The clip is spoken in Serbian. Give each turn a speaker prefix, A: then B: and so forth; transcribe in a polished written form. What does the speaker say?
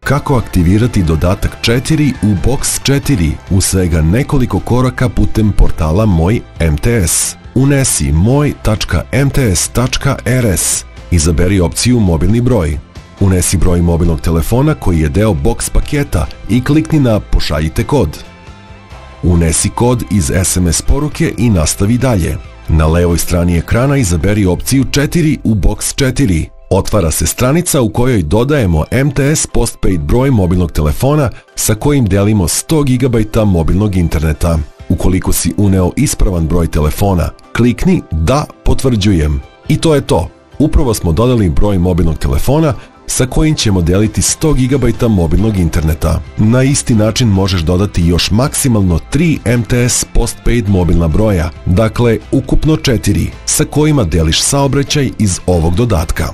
A: kako aktivirati dodatak 4 u Box 4 u svega nekoliko koraka putem portala Moj MTS. Unesi moj.mts.rs, izaberi opciju mobilni broj. Unesi broj mobilnog telefona koji je deo Box paketa i klikni na Pošaljite kod. Unesi kod iz SMS poruke i nastavi dalje. Na levoj strani ekrana izaberi opciju 4 u Box 4. Otvara se stranica u kojoj dodajemo MTS Postpaid broj mobilnog telefona sa kojim delimo 100 GB mobilnog interneta. Ukoliko si uneo ispravan broj telefona, klikni Da, potvrđujem. I to je to. Upravo smo dodali broj mobilnog telefona sa kojim ćemo deliti 100 GB mobilnog interneta. Na isti način možeš dodati još maksimalno 3 MTS Postpaid mobilna broja, dakle ukupno 4, sa kojima deliš saobraćaj iz ovog dodatka.